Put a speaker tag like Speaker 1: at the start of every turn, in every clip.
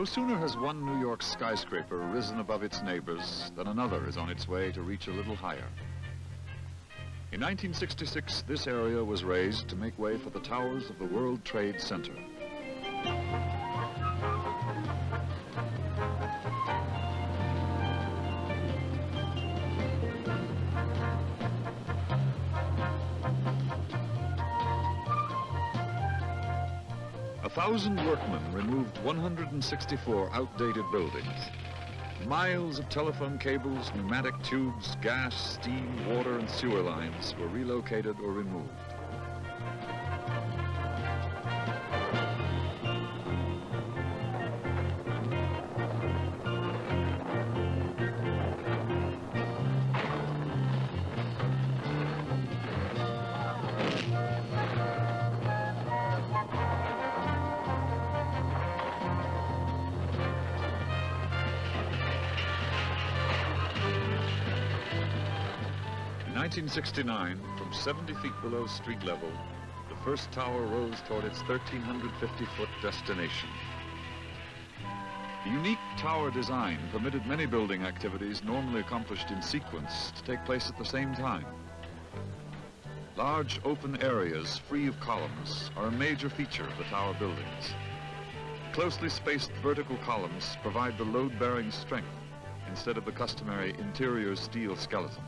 Speaker 1: No sooner has one New York skyscraper risen above its neighbors than another is on its way to reach a little higher. In 1966, this area was raised to make way for the towers of the World Trade Center. A 1,000 workmen removed 164 outdated buildings. Miles of telephone cables, pneumatic tubes, gas, steam, water, and sewer lines were relocated or removed. In 1969, from 70 feet below street level, the first tower rose toward its 1,350-foot destination. The unique tower design permitted many building activities normally accomplished in sequence to take place at the same time. Large open areas free of columns are a major feature of the tower buildings. Closely spaced vertical columns provide the load-bearing strength instead of the customary interior steel skeleton.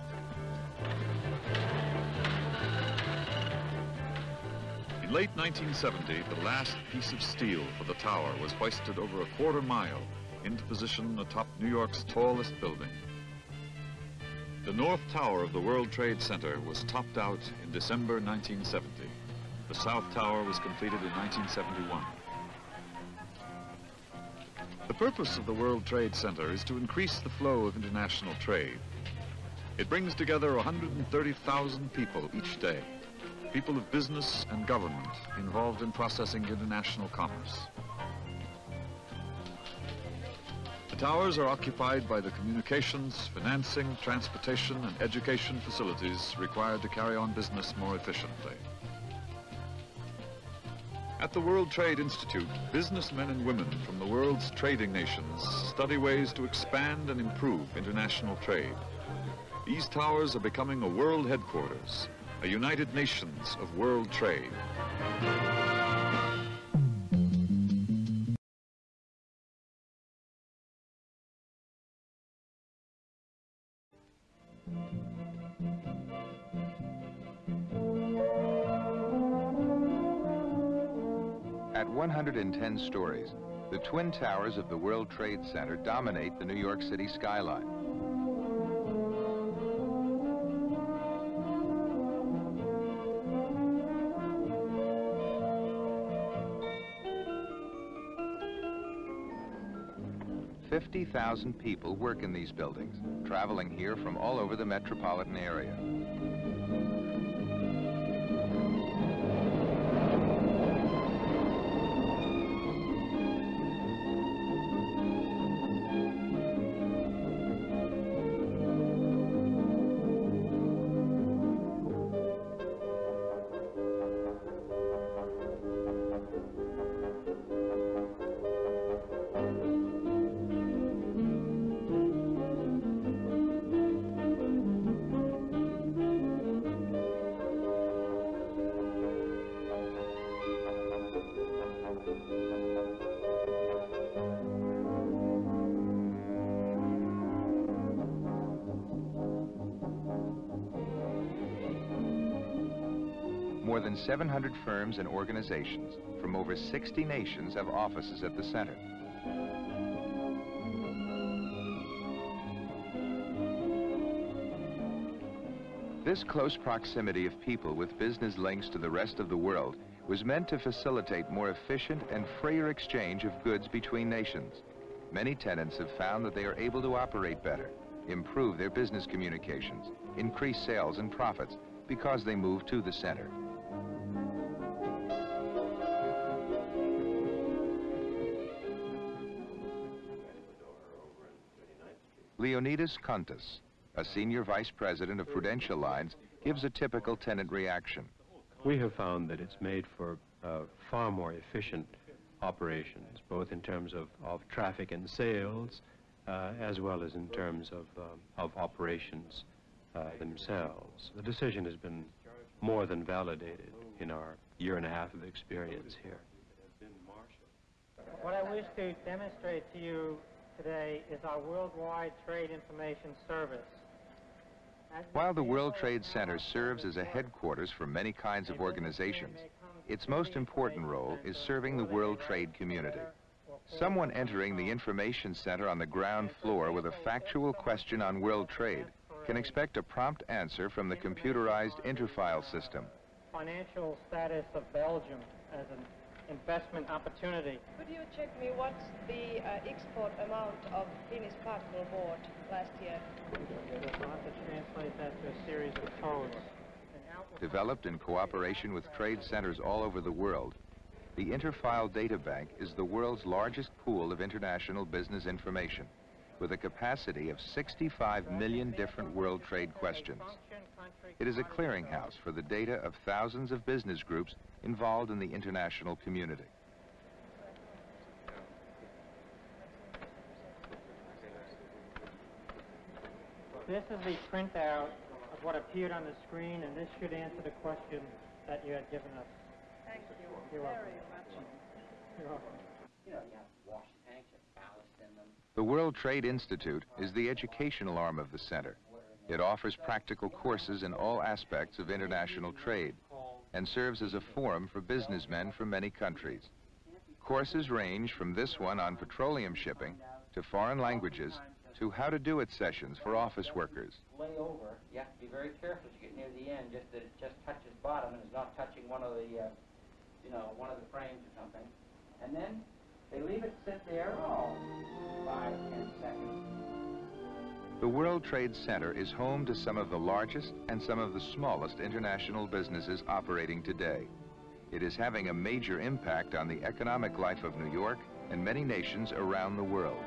Speaker 1: In late 1970, the last piece of steel for the tower was hoisted over a quarter mile into position atop New York's tallest building. The North Tower of the World Trade Center was topped out in December 1970. The South Tower was completed in 1971. The purpose of the World Trade Center is to increase the flow of international trade. It brings together 130,000 people each day. People of business and government involved in processing international commerce. The towers are occupied by the communications, financing, transportation, and education facilities required to carry on business more efficiently. At the World Trade Institute, businessmen and women from the world's trading nations study ways to expand and improve international trade. These towers are becoming a world headquarters, a United Nations of world trade.
Speaker 2: At 110 stories, the twin towers of the World Trade Center dominate the New York City skyline. "50,000 people work in these buildings, traveling here from all over the metropolitan area. More than 700 firms and organizations from over 60 nations have offices at the center. This close proximity of people with business links to the rest of the world was meant to facilitate more efficient and freer exchange of goods between nations. Many tenants have found that they are able to operate better, improve their business communications, increase sales and profits because they move to the center. Leonidas Kontas, a senior vice president of Prudential Lines, gives a typical tenant reaction.
Speaker 3: We have found that it's made for far more efficient operations, both in terms of traffic and sales, as well as in terms of operations themselves. The decision has been more than validated in our year and a half of experience here.
Speaker 4: What I wish to demonstrate to you today is our worldwide trade information service.
Speaker 2: While the World Trade Center serves as a headquarters for many kinds of organizations, its most important role is serving the world trade community. Someone entering the information center on the ground floor with a factual question on world trade can expect a prompt answer from the computerized interfile system.
Speaker 4: Financial status of Belgium as an investment opportunity.
Speaker 5: Could you check me what's the export amount of Finnish particle board last year?
Speaker 4: I'll have to translate that to a series of codes.
Speaker 2: Developed in cooperation with trade centers all over the world, the Interfile Data Bank is the world's largest pool of international business information, with a capacity of 65 million different world trade questions. It is a clearinghouse for the data of thousands of business groups involved in the international community.
Speaker 4: This is the printout of what appeared on the screen, and this should answer the question that you had given us.
Speaker 5: Thank you
Speaker 4: You're
Speaker 5: very
Speaker 4: welcome.
Speaker 5: much.
Speaker 4: You're welcome.
Speaker 6: You know, you have wash tanks, you have ballast in them.
Speaker 2: The World Trade Institute is the educational arm of the center. It offers practical courses in all aspects of international trade and serves as a forum for businessmen from many countries. Courses range from this one on petroleum shipping to foreign languages to how to do it sessions for office workers.
Speaker 6: Lay over, you have to be very careful as you get near the end, just that it just touches bottom and is not touching one of the, one of the frames or something. And then they leave it sit there, 5, 10 seconds.
Speaker 2: The World Trade Center is home to some of the largest and some of the smallest international businesses operating today. It is having a major impact on the economic life of New York and many nations around the world.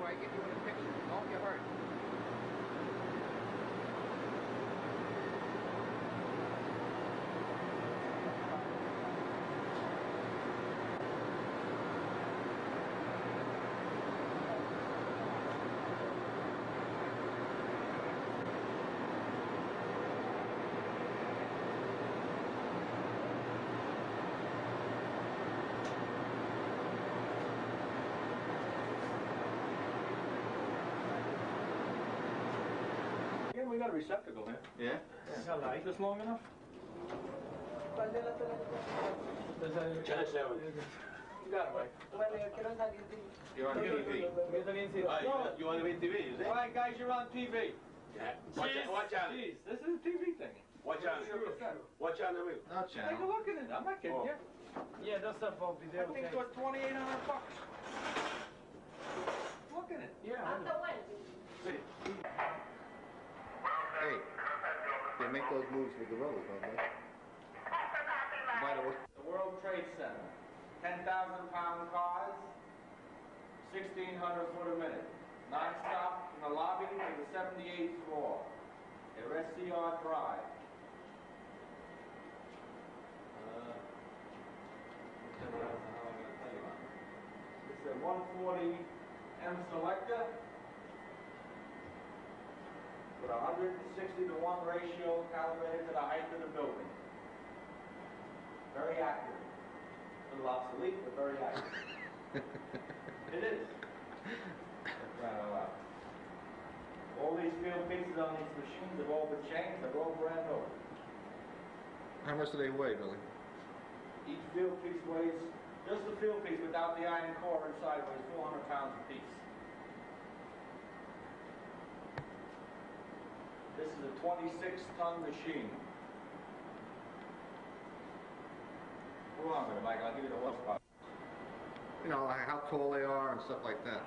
Speaker 2: I get you in a picture. Don't get hurt.
Speaker 7: We got a receptacle here.
Speaker 2: Yeah?
Speaker 7: Got light. This long enough? You got it, Mike.
Speaker 2: You're on TV.
Speaker 7: You want to be on TV, is it? All right, guys, you're on TV.
Speaker 8: Yeah. Watch out.
Speaker 7: Jeez, this is a TV thing.
Speaker 8: Watch out. Watch out the wheel.
Speaker 2: No
Speaker 7: Take a
Speaker 2: channel.
Speaker 7: look at it. I'm not kidding you.
Speaker 4: Yeah, those stuff won't be
Speaker 7: I think it was $2,800. Look at it.
Speaker 4: Yeah.
Speaker 9: Hey, they make those moves with the rollers, don't they? By the way,
Speaker 6: The World Trade Center, 10,000-pound cars, 1,600 foot a minute, non-stop from the lobby to the 78th floor. They're SCR Drive. It's a 140 M selector with a 160 to 1 ratio calibrated to the height of the building. Very accurate. A little obsolete, but very accurate. It is. All these field pieces on these machines have all been changed. They're all brand new.
Speaker 9: how much do they weigh, Billy?
Speaker 6: Each field piece weighs, just the field piece without the iron core inside weighs 400 pounds a piece. This is a 26-ton machine. Hold on a minute, Mike. I'll give you the horsepower.
Speaker 9: You know, like how tall they are and stuff like that.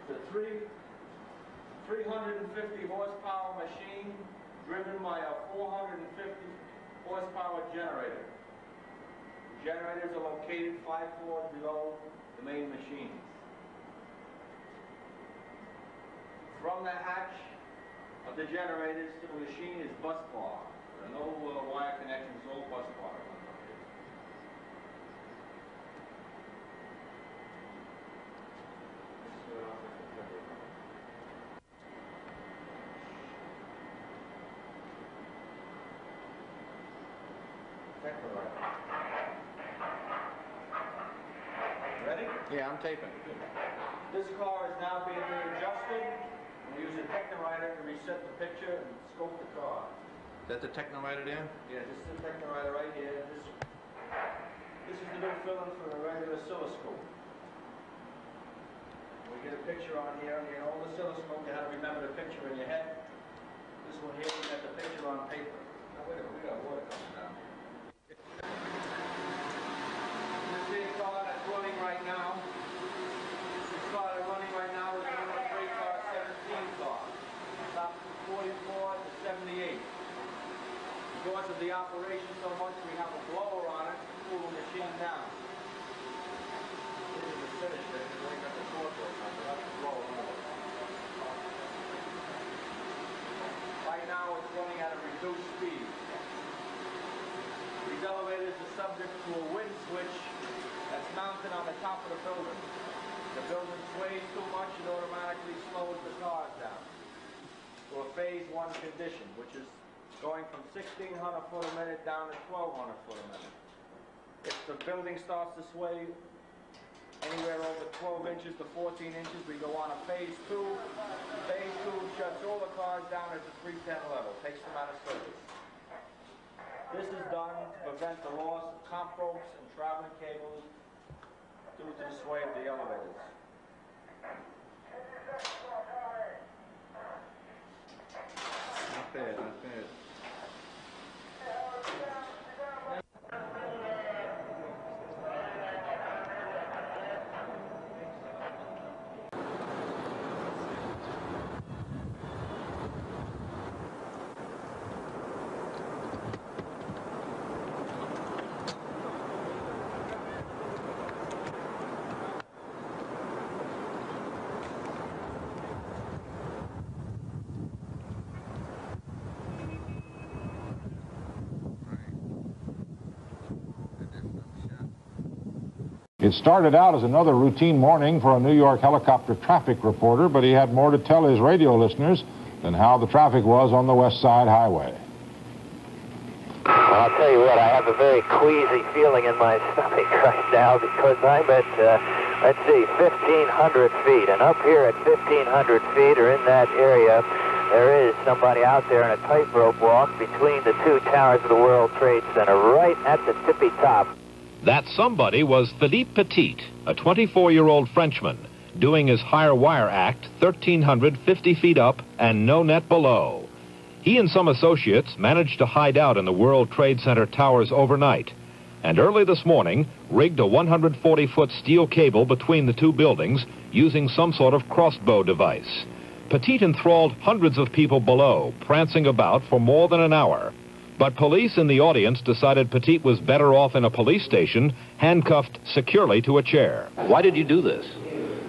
Speaker 6: It's a 350 horsepower machine driven by a 450 horsepower generator. The generators are located 5 floors below the main machines. From the hatch of the generators to the machine is bus bar. There are no wire connections, all bus bar. Ready?
Speaker 9: Yeah, I'm taping.
Speaker 6: This car is now being readjusted. We use a technowriter to reset the picture and scope the car.
Speaker 9: Is that the technowriter there?
Speaker 6: Yeah, this is the technowriter right here. This is the new filling for the regular oscilloscope. We get a picture on here, and all the oscilloscope, you have to remember the picture in your head. This one here, we got the picture on paper. Now, wait a minute, we got water coming down. This big car that's running right now, this car that's running right now is a number 3 car, 17 car. Top 44 to 78. Because of the operation so much, we have a blower on it to cool the machine down. This is the finish thing, we got the torque on it, that's the blower on it. Right now it's running at a reduced speed. These elevators are subject to a wind switch that's mounted on the top of the building. The building sways too much, it automatically slows the cars down to a phase 1 condition, which is going from 1,600 foot a minute down to 1,200 foot a minute. If the building starts to sway anywhere over 12 inches to 14 inches, we go on a phase 2. Phase 2 shuts all the cars down at the 310 level, takes them out of service. This is done to prevent the loss of comp ropes and traveling cables due to the sway of the elevators.
Speaker 9: Not bad, not bad.
Speaker 10: It started out as another routine morning for a New York helicopter traffic reporter, but he had more to tell his radio listeners than how the traffic was on the West Side Highway.
Speaker 11: I'll tell you what, I have a very queasy feeling in my stomach right now because I'm at, let's see, 1,500 feet. And up here at 1,500 feet, or in that area, there is somebody out there in a tightrope walk between the two towers of the World Trade Center, right at the tippy top.
Speaker 12: That somebody was Philippe Petit, a 24-year-old Frenchman, doing his higher wire act 1,350 feet up and no net below. He and some associates managed to hide out in the World Trade Center towers overnight, and early this morning rigged a 140-foot steel cable between the two buildings using some sort of crossbow device. Petit enthralled hundreds of people below, prancing about for more than an hour. But police in the audience decided Petit was better off in a police station, handcuffed securely to a chair.
Speaker 13: Why did you do this?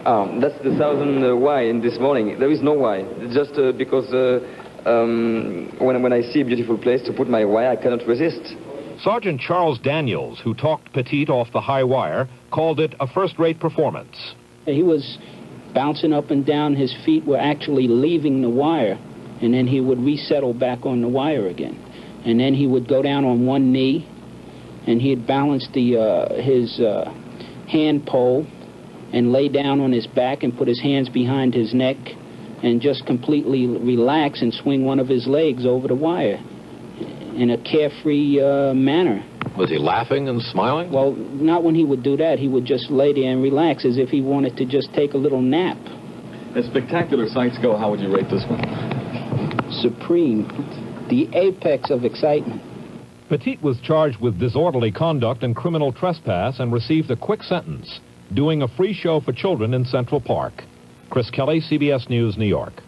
Speaker 13: That's the thousand why in this morning. There is no why. Just because when I see a beautiful place to put my wire, I cannot resist.
Speaker 12: Sergeant Charles Daniels, who talked Petit off the high wire, called it a first-rate performance.
Speaker 14: He was bouncing up and down. His feet were actually leaving the wire, and then he would resettle back on the wire again. And then he would go down on one knee, and he'd balance his hand pole and lay down on his back and put his hands behind his neck and just completely relax and swing one of his legs over the wire in a carefree manner.
Speaker 12: Was he laughing and smiling?
Speaker 14: Well, not when he would do that. He would just lay there and relax as if he wanted to just take a little nap.
Speaker 15: As spectacular sights go, how would you rate this one?
Speaker 14: Supreme. The apex of excitement.
Speaker 12: Petit was charged with disorderly conduct and criminal trespass and received a quick sentence, doing a free show for children in Central Park. Chris Kelly, CBS News, New York.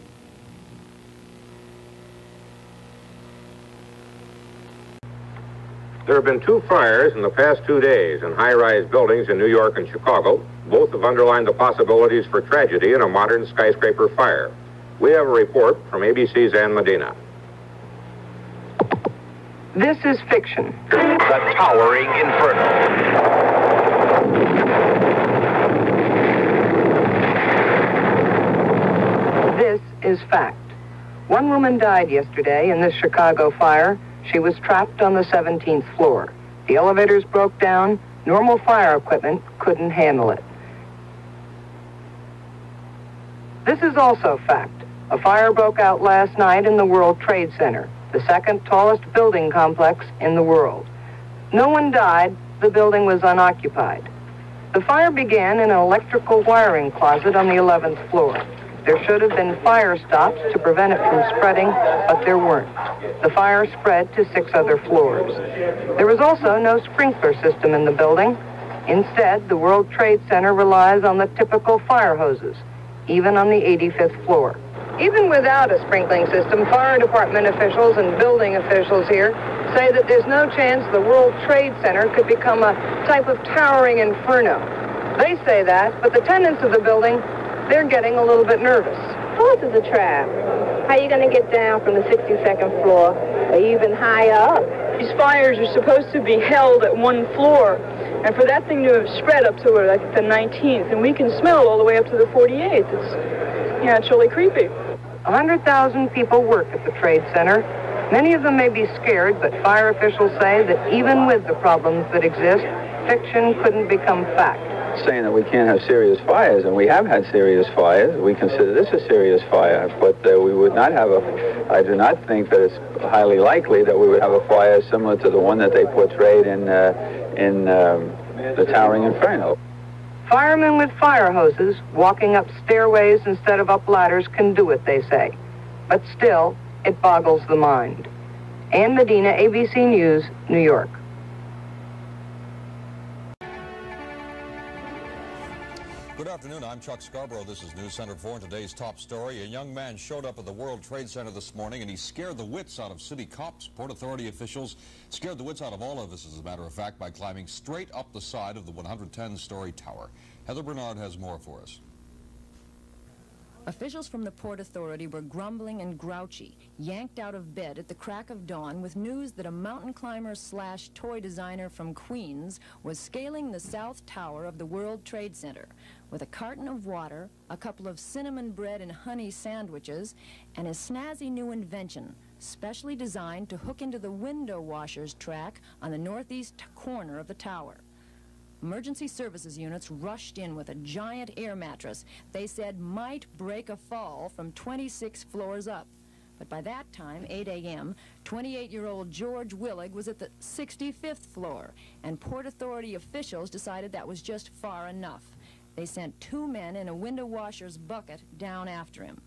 Speaker 16: There have been 2 fires in the past 2 days in high-rise buildings in New York and Chicago. Both have underlined the possibilities for tragedy in a modern skyscraper fire. We have a report from ABC's Ann Medina.
Speaker 17: This is fiction.
Speaker 11: The towering inferno.
Speaker 17: This is fact. One woman died yesterday in this Chicago fire. She was trapped on the 17th floor. The elevators broke down. Normal fire equipment couldn't handle it. This is also fact. A fire broke out last night in the World Trade Center, the second tallest building complex in the world. No one died. The building was unoccupied. The fire began in an electrical wiring closet on the 11th floor. There should have been fire stops to prevent it from spreading, but there weren't. The fire spread to 6 other floors. There was also no sprinkler system in the building. Instead, the World Trade Center relies on the typical fire hoses, even on the 85th floor. Even without a sprinkling system, fire department officials and building officials here say that there's no chance the World Trade Center could become a type of towering inferno. They say that, but the tenants of the building, they're getting a little bit nervous.
Speaker 18: Oh, this is a trap. How are you going to get down from the 62nd floor or even higher up?
Speaker 19: These fires are supposed to be held at one floor, and for that thing to have spread up to like the 19th, and we can smell all the way up to the 48th. It's really creepy.
Speaker 17: 100,000 people work at the Trade Center. Many of them may be scared, but fire officials say that even with the problems that exist, fiction couldn't become fact.
Speaker 20: Saying that we can't have serious fires, and we have had serious fires. We consider this a serious fire, but we would not have I do not think that it's highly likely that we would have a fire similar to the one that they portrayed in the Towering Inferno.
Speaker 17: Firemen with fire hoses walking up stairways instead of up ladders can do it, they say. But still, it boggles the mind. Ann Medina, ABC News, New York.
Speaker 21: Good afternoon, I'm Chuck Scarborough. This is News Center 4 and today's top story. A young man showed up at the World Trade Center this morning and he scared the wits out of city cops, Port Authority officials, scared the wits out of all of us, as a matter of fact, by climbing straight up the side of the 110-story tower. Heather Bernard has more for us.
Speaker 1: Officials from the Port Authority were grumbling and grouchy, yanked out of bed at the crack of dawn with news that a mountain climber / toy designer from Queens was scaling the South Tower of the World Trade Center with a carton of water, a couple of cinnamon bread and honey sandwiches, and a snazzy new invention, specially designed to hook into the window washers track on the northeast corner of the tower. Emergency services units rushed in with a giant air mattress they said might break a fall from 26 floors up. But by that time, 8 a.m., 28-year-old George Willig was at the 65th floor, and Port Authority officials decided that was just far enough. They sent 2 men in a window washer's bucket down after him.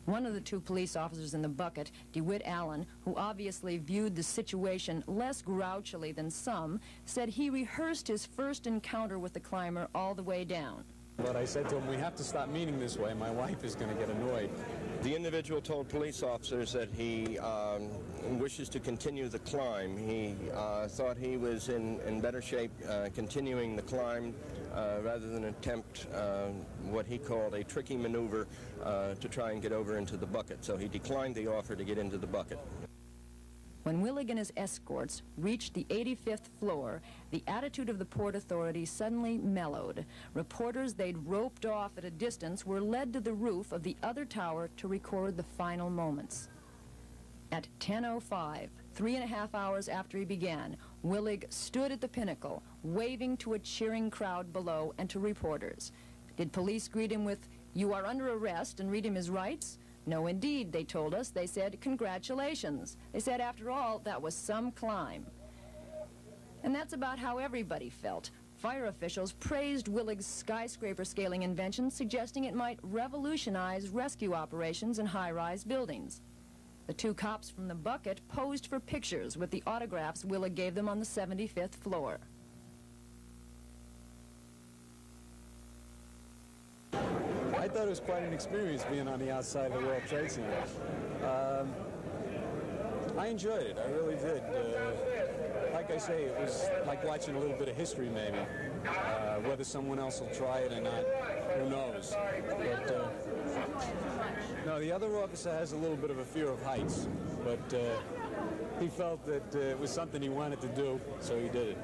Speaker 1: One of the 2 police officers in the bucket, DeWitt Allen, who obviously viewed the situation less grouchily than some, said he rehearsed his first encounter with the climber all the way down.
Speaker 22: But I said to him, we have to stop meeting this way. My wife is going to get annoyed.
Speaker 23: The individual told police officers that he wishes to continue the climb. He thought he was in better shape continuing the climb rather than attempt what he called a tricky maneuver to try and get over into the bucket. So he declined the offer to get into the bucket.
Speaker 1: When Willig and his escorts reached the 85th floor, the attitude of the Port Authority suddenly mellowed. Reporters they'd roped off at a distance were led to the roof of the other tower to record the final moments. At 10:05, 3.5 hours after he began, Willig stood at the pinnacle, waving to a cheering crowd below and to reporters. Did police greet him with, "You are under arrest," and read him his rights? No, indeed, they told us. They said, "Congratulations." They said, after all, that was some climb. And that's about how everybody felt. Fire officials praised Willig's skyscraper scaling invention, suggesting it might revolutionize rescue operations in high-rise buildings. The 2 cops from the bucket posed for pictures with the autographs Willig gave them on the 75th floor.
Speaker 22: I thought it was quite an experience being on the outside of the World Trade Center. I enjoyed it. I really did. Like I say, it was like watching a little bit of history, maybe. Whether someone else will try it or not, who knows. But, no, the other officer has a little bit of a fear of heights, but he felt that it was something he wanted to do, so he did it.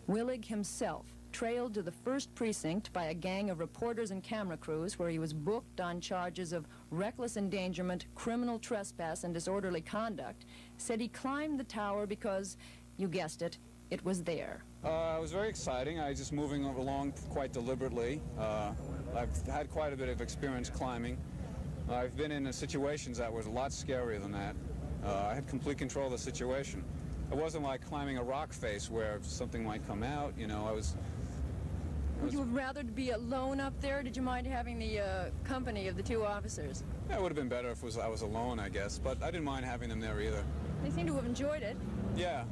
Speaker 1: Willig himself trailed to the 1st precinct by a gang of reporters and camera crews where he was booked on charges of reckless endangerment, criminal trespass, and disorderly conduct, said he climbed the tower because, you guessed it, it was there.
Speaker 22: It was very exciting. I was just moving along quite deliberately. I've had quite a bit of experience climbing. I've been in situations that was a lot scarier than that. I had complete control of the situation. It wasn't like climbing a rock face where something might come out, you know.
Speaker 1: Would you have rather be alone up there? Did you mind having the company of the 2 officers?
Speaker 22: Yeah, it would have been better if I was alone, I guess, but I didn't mind having them there either.
Speaker 1: They seem to have enjoyed it.
Speaker 22: Yeah,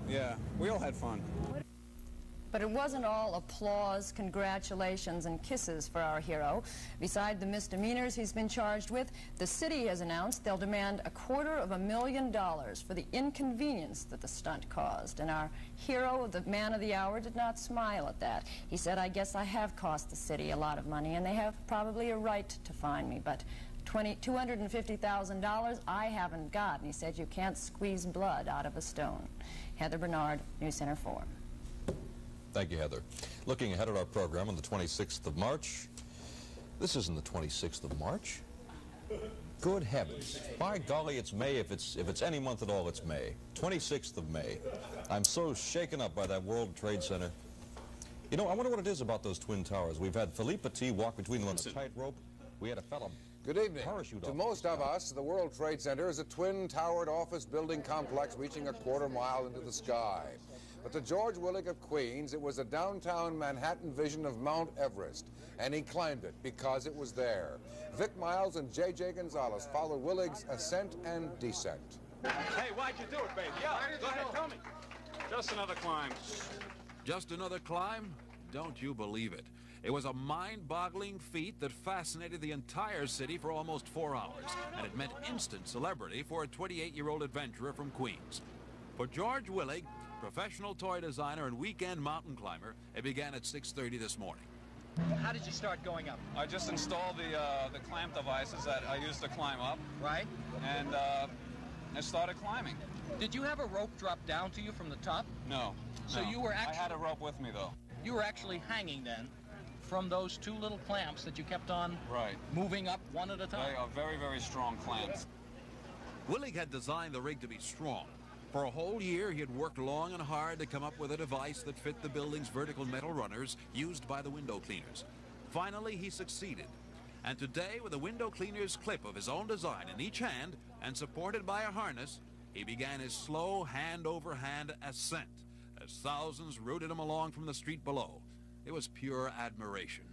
Speaker 22: we all had fun.
Speaker 1: But it wasn't all applause, congratulations, and kisses for our hero. Beside the misdemeanors he's been charged with, the city has announced they'll demand $250,000 for the inconvenience that the stunt caused. And our hero, the man of the hour, did not smile at that. He said, "I guess I have cost the city a lot of money, and they have probably a right to fine me, but $250,000 I haven't got." And he said, "You can't squeeze blood out of a stone." Heather Bernard, News Center 4.
Speaker 21: Thank you, Heather. Looking ahead at our program on the 26th of March. This isn't the 26th of March. Good heavens. By golly, it's May. If it's any month at all, it's May. 26th of May. I'm so shaken up by that World Trade Center. You know, I wonder what it is about those Twin Towers. We've had Philippe Petit walk between them on a tightrope. We had a fellow
Speaker 24: Good evening.
Speaker 21: parachute
Speaker 24: To
Speaker 21: off.
Speaker 24: most of us, the World Trade Center is a twin-towered office building complex reaching a quarter-mile into the sky. But to George Willig of Queens, it was a downtown Manhattan vision of Mount Everest, and he climbed it because it was there. Vic Miles and J.J. Gonzalez follow Willig's ascent and descent.
Speaker 8: Hey, why'd you do it, baby? Yeah, go ahead, tell me.
Speaker 22: Just another climb.
Speaker 25: Just another climb? Don't you believe it. It was a mind-boggling feat that fascinated the entire city for almost 4 hours, and it meant instant celebrity for a 28-year-old adventurer from Queens. For George Willig, professional toy designer and weekend mountain climber, it began at 6:30 this morning.
Speaker 2: How did you start going up?
Speaker 8: I just installed the clamp devices that I used to climb up.
Speaker 2: Right.
Speaker 8: And I started climbing.
Speaker 2: Did you have a rope drop down to you from the top?
Speaker 8: No.
Speaker 2: So
Speaker 8: no.
Speaker 2: you were actually...
Speaker 8: I had a rope with me, though.
Speaker 2: You were actually hanging then from those two little clamps that you kept on moving up one at a time?
Speaker 8: They are very, very strong clamps.
Speaker 25: Willig had designed the rig to be strong. For a whole year, he had worked long and hard to come up with a device that fit the building's vertical metal runners used by the window cleaners. Finally, he succeeded. And today, with a window cleaner's clip of his own design in each hand and supported by a harness, he began his slow hand-over-hand ascent as thousands rooted him along from the street below. It was pure admiration.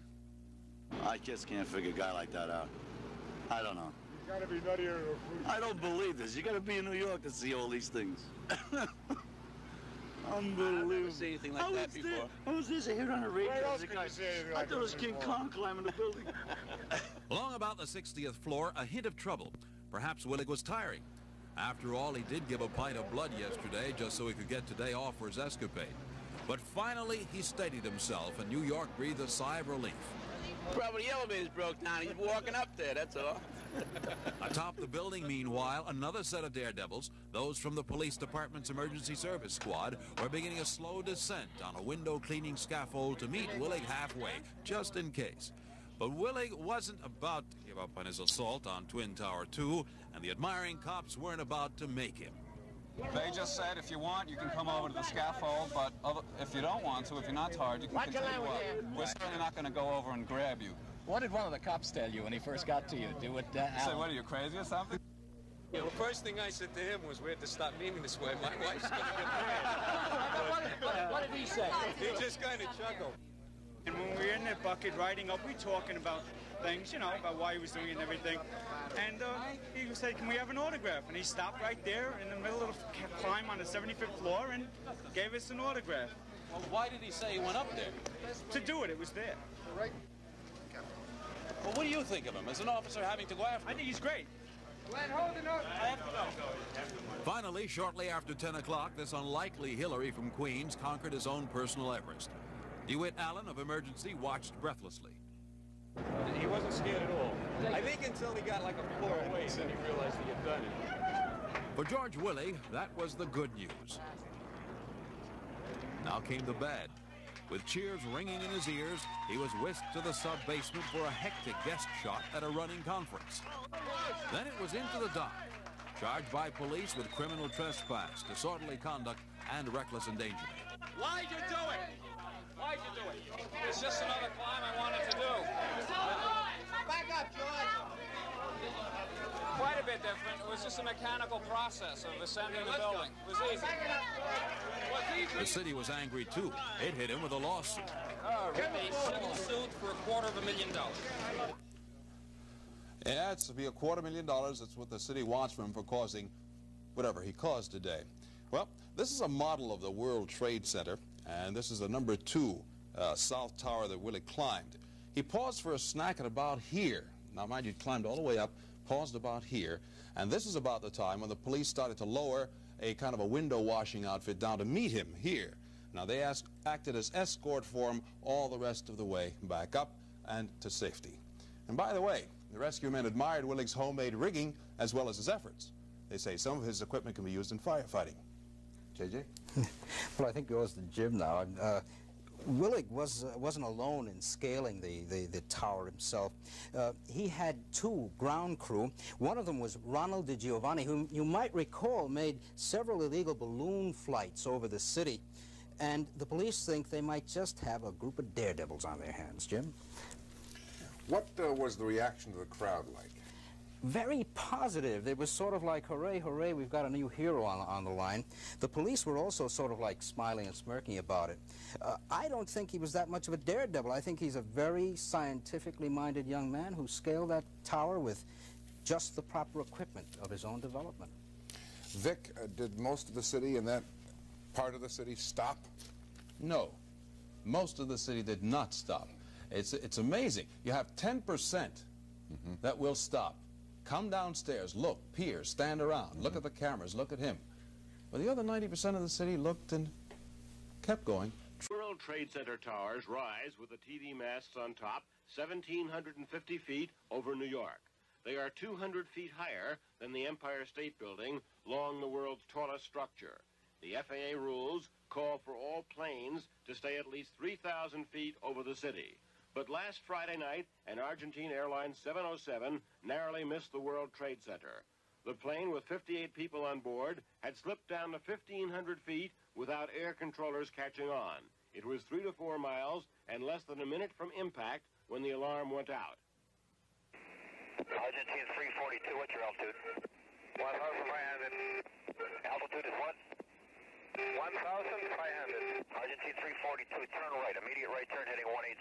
Speaker 3: I just can't figure a guy like that out. I don't know.
Speaker 4: You gotta be nuttier.
Speaker 3: I don't believe this. You gotta be in New York to see all these things. Unbelievable.
Speaker 2: I've never seen anything like that before.
Speaker 3: How was this? I heard on the radio.
Speaker 4: Where else could you see anything like
Speaker 3: I thought it was King Kong climbing the building.
Speaker 25: Along about the 60th floor, a hint of trouble. Perhaps Willig was tiring. After all, he did give a pint of blood yesterday just so he could get today off for his escapade. But finally, he steadied himself, and New York breathed a sigh of relief.
Speaker 2: Probably the elevator's broke down. He's walking up there, that's all.
Speaker 25: Atop the building, meanwhile, another set of daredevils, those from the police department's emergency service squad, were beginning a slow descent on a window cleaning scaffold to meet Willig halfway, just in case. But Willig wasn't about to give up on his assault on Twin Tower 2, and the admiring cops weren't about to make him.
Speaker 8: They just said, if you want, you can come over to the scaffold, but if you don't want to, if you're not tired, you can continue up. We're certainly not going to go over and grab you.
Speaker 2: What did one of the cops tell you when he first got to you? Do it,
Speaker 8: Say, what, are you crazy or something?
Speaker 22: Yeah, the first thing I said to him was, we have to stop meeting this way. My wife's going to get mad.
Speaker 2: What did he say?
Speaker 22: He just kind of chuckled.
Speaker 5: And when we were in that bucket riding up, we were talking about things, you know, about why he was doing it and everything. And he said, can we have an autograph? And he stopped right there in the middle of the climb on the 75th floor and gave us an autograph.
Speaker 8: Well, why did he say he went up there?
Speaker 5: To do it, it was there.
Speaker 8: Right. Well, what do you think of him as an officer having to go after him?
Speaker 5: I think he's great. Glenn, hold it up. I have to go.
Speaker 25: Finally, shortly after 10 o'clock, this unlikely Hillary from Queens conquered his own personal Everest. DeWitt Allen of Emergency watched breathlessly.
Speaker 22: He wasn't scared at all. I think until he got like a floor away, then he realized he had done it.
Speaker 25: For George Willig, that was the good news. Now came the bad. With cheers ringing in his ears, he was whisked to the sub-basement for a hectic guest shot at a running conference. Then it was into the dock, charged by police with criminal trespass, disorderly conduct, and reckless endangerment.
Speaker 8: Why'd you do it? Why'd you do it? It's just another climb I wanted to do.
Speaker 2: Back up, George.
Speaker 8: Quite a bit different. It was just a mechanical process of ascending the building. It was easy.
Speaker 25: The city was angry, too. It hit him with a lawsuit.
Speaker 8: A civil suit for $250,000.
Speaker 21: Yeah, it's to be $250,000. That's what the city wants from him for causing whatever he caused today. Well, this is a model of the World Trade Center, and this is the number 2 South Tower that Willig climbed. He paused for a snack at about here. Now, mind you, he climbed all the way up, paused about here, and this is about the time when the police started to lower a kind of a window washing outfit down to meet him here. Now, they acted as escort for him all the rest of the way back up and to safety. And by the way, the rescue men admired Willig's homemade rigging as well as his efforts. They say some of his equipment can be used in firefighting. JJ?
Speaker 7: Well, I think it goes to Jim now. Willig wasn't alone in scaling the tower himself. He had 2 ground crew. One of them was Ronald De Giovanni, whom you might recall made several illegal balloon flights over the city. And the police think they might just have a group of daredevils on their hands. Jim?
Speaker 9: What was the reaction to the crowd like?
Speaker 7: Very positive. It was sort of like, hooray, hooray, we've got a new hero on the line. The police were also sort of like smiling and smirking about it. I don't think he was that much of a daredevil. I think he's a very scientifically minded young man who scaled that tower with just the proper equipment of his own development.
Speaker 9: Vic, did most of the city and that part of the city stop?
Speaker 21: No. Most of the city did not stop. It's amazing. You have 10% that will stop. Come downstairs, look, peer, stand around, look at the cameras, look at him. But the other 90% of the city looked and kept going.
Speaker 6: World Trade Center towers rise with the TV masts on top 1,750 feet over New York. They are 200 feet higher than the Empire State Building, long the world's tallest structure. The FAA rules call for all planes to stay at least 3,000 feet over the city. But last Friday night, an Argentine Airlines 707 narrowly missed the World Trade Center. The plane with 58 people on board had slipped down to 1,500 feet without air controllers catching on. It was 3 to 4 miles and less than a minute from impact when the alarm went out.
Speaker 11: Argentine 342, what's your altitude? 1,500. Altitude is what? 1,500. Argentine 342, turn right, immediate right turn heading 180.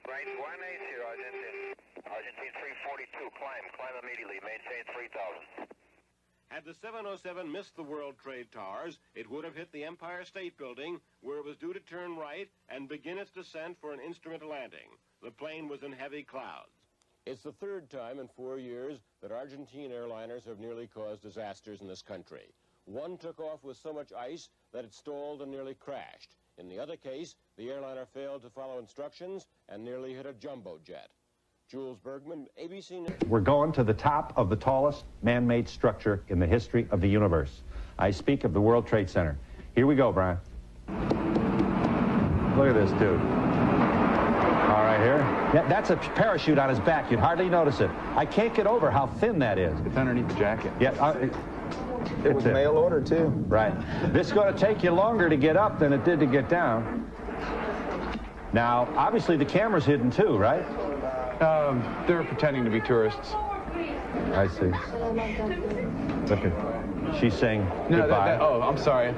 Speaker 11: Right, 180, Argentine. Argentine 342, climb immediately, maintain 3,000.
Speaker 6: Had the 707 missed the World Trade Towers, it would have hit the Empire State Building, where it was due to turn right and begin its descent for an instrument landing. The plane was in heavy clouds. It's the third time in 4 years that Argentine airliners have nearly caused disasters in this country. One took off with so much ice that it stalled and nearly crashed. In the other case, the airliner failed to follow instructions and nearly hit a jumbo jet. Jules Bergman, ABC News.
Speaker 10: We're going to the top of the tallest man-made structure in the history of the universe. I speak of the World Trade Center. Here we go, Brian. Look at this dude. All right, here. Yeah, that's a parachute on his back. You'd hardly notice it. I can't get over how thin that is.
Speaker 20: It's underneath the jacket.
Speaker 10: Yeah.
Speaker 20: It was mail order, too.
Speaker 10: Right. This is going to take you longer to get up than it did to get down. Now, obviously, the camera's hidden, too, right?
Speaker 20: They're pretending to be tourists.
Speaker 10: I see. Look at, she's saying goodbye.
Speaker 20: Oh, I'm sorry.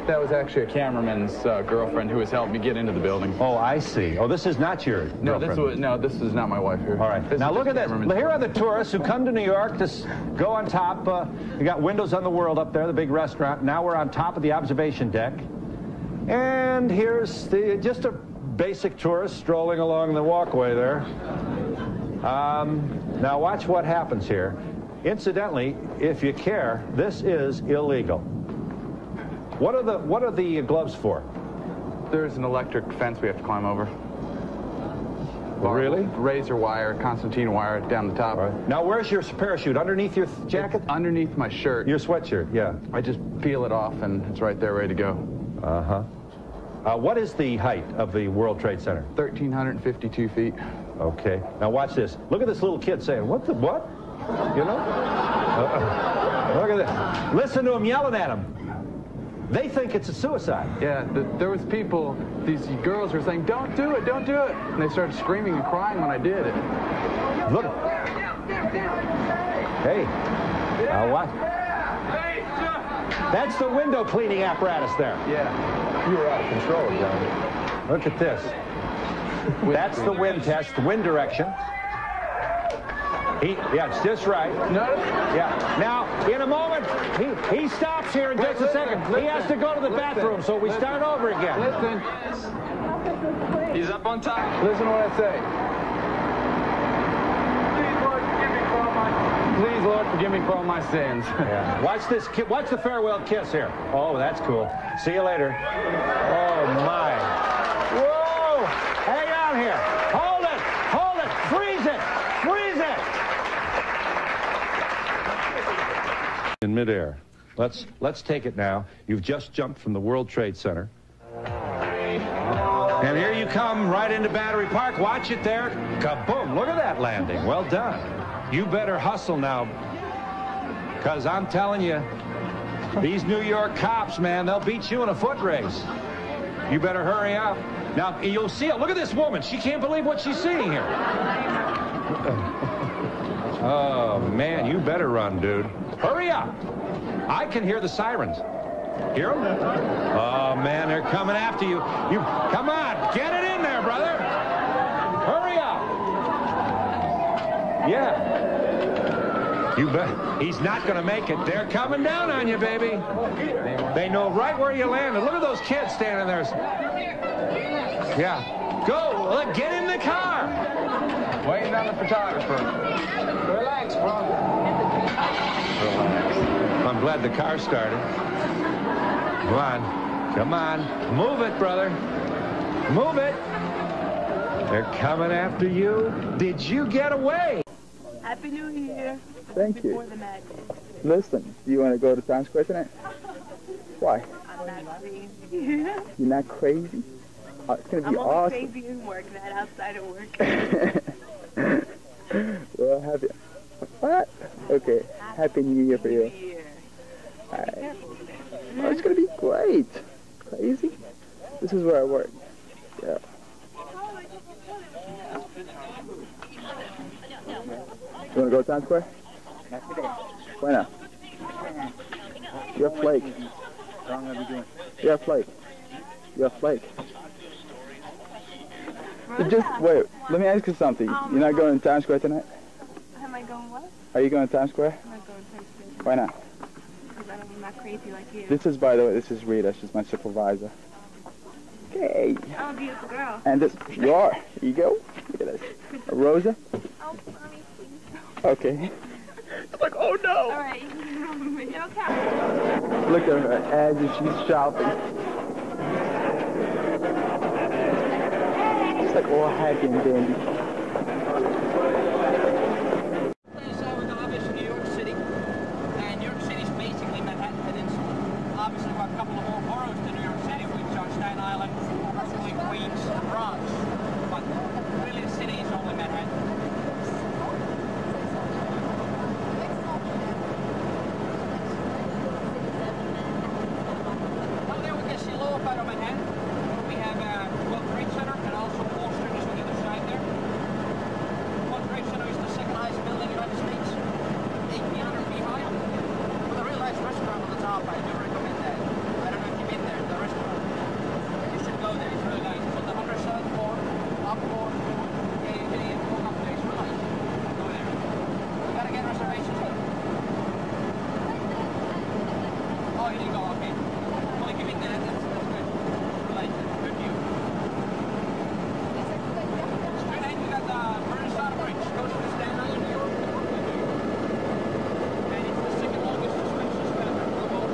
Speaker 20: That was actually a cameraman's girlfriend who has helped me get into the building.
Speaker 10: Oh, I see. Oh, this is not your girlfriend.
Speaker 20: This is not my wife here.
Speaker 10: All right. Now look at this. Here are the tourists who come to New York to go on top. You got Windows on the World up there, the big restaurant. Now we're on top of the observation deck. And here's just a basic tourist strolling along the walkway there. Now watch what happens here. Incidentally, if you care, this is illegal. What are the gloves for?
Speaker 20: There's an electric fence we have to climb over.
Speaker 10: Really?
Speaker 20: Razor wire, Constantine wire down the top.
Speaker 10: Right. Now where's your parachute? Underneath your jacket?
Speaker 20: It's underneath my shirt.
Speaker 10: Your sweatshirt, yeah.
Speaker 20: I just peel it off and it's right there ready to go.
Speaker 10: Uh-huh. What is the height of the World Trade Center?
Speaker 20: 1,352 feet.
Speaker 10: Okay. Now watch this. Look at this little kid saying, what? You know? Look at this. Listen to him yelling at him. They think it's a suicide.
Speaker 20: Yeah, there was people, these girls were saying, don't do it, don't do it. And they started screaming and crying when I did it.
Speaker 10: Look. Hey. Now what? That's the window cleaning apparatus there.
Speaker 20: Yeah. You were out of control, John.
Speaker 10: Look at this. That's the wind test, the wind direction. Yeah, it's just right. Yeah. Now, in a moment, he stops here in just a second. He has to go to the bathroom, so we start over again.
Speaker 20: Listen. He's up on top. Listen to what I say. Please, Lord, forgive me for all my sins.
Speaker 10: Yeah. Watch this. Watch the farewell kiss here. Oh, that's cool. See you later. Oh, my. Whoa! Hang on here. Hold it. Hold it. Freeze it. Freeze it. In midair. Let's take it now. You've just jumped from the World Trade Center. And here you come right into Battery Park. Watch it there. Kaboom. Look at that landing. Well done. You better hustle now, because I'm telling you, these New York cops, man, they'll beat you in a foot race. You better hurry up. Now, you'll see it. Look at this woman. She can't believe what she's seeing here. Oh, man, you better run, dude. Hurry up. I can hear the sirens. Hear them? Oh, man, they're coming after you. Come on, get it in there, brother. Hurry up. Yeah. You bet. He's not going to make it. They're coming down on you, baby. They know right where you landed. Look at those kids standing there. Yeah. Go. Look, get in the car.
Speaker 20: Waiting on the photographer. Relax, bro.
Speaker 10: Relax. I'm glad the car started. Come on. Come on. Move it, brother. Move it. They're coming after you. Did you get away?
Speaker 19: Happy New Year.
Speaker 12: Thank
Speaker 19: Before
Speaker 12: you.
Speaker 19: the madness.
Speaker 12: Listen, do you want to go to Times Square tonight? Why?
Speaker 19: I'm not crazy.
Speaker 12: You're not crazy? Oh, it's going to be
Speaker 19: I'm only
Speaker 12: awesome.
Speaker 19: crazy in work, not outside of work.
Speaker 12: Well, happy... What? Okay. Happy New Year for you. All right. Oh, it's going to be great. Crazy? This is where I work. Yeah. You want to go to Times Square?
Speaker 13: Not today.
Speaker 12: Why not? You're a flake. You're a flake. You're a flake. Just wait. Let me ask you something. You're not going to Times Square tonight?
Speaker 19: Am I going what?
Speaker 12: Are you going to Times Square?
Speaker 19: I'm not going to Times Square.
Speaker 12: Why not?
Speaker 19: Because I'm not crazy like you.
Speaker 12: This is, by the way, this is Rita. She's my supervisor. Okay.
Speaker 19: I'm a beautiful girl.
Speaker 12: And this, you are. Here you go. Look at this. Rosa?
Speaker 19: Oh, mommy, please.
Speaker 12: Okay. It's like, oh no.
Speaker 19: All right. It'll count.
Speaker 12: Look at her as she's shopping. It's like all happy and dandy.
Speaker 2: We're obviously New York City, and New York City is basically Manhattan Peninsula. Obviously, we're a couple of more boroughs to New York City. We've got Staten Island, Brooklyn, Queens, Bronx, but really the city is only Manhattan. Well, there we can see lower part of Manhattan. We have World Trade Center and also Wall Street is on the other side there. World Trade Center is the second highest building in the United States, 1,800 feet high. With a real nice restaurant on the top, I do recommend that. I don't know if you've been there, the restaurant. You should go there, it's really nice. It's on the 107th floor, up floor, walk up there, it's really nice. Go there. You gotta get reservations though. Oh, you didn't go, okay. Well, if you've been there, that's good. Really nice, good view. Straight ahead, you got the Berners-Lee Bridge. Goes from Staten Island, New York, to Brooklyn, New York. And it's the second longest suspension span in the world.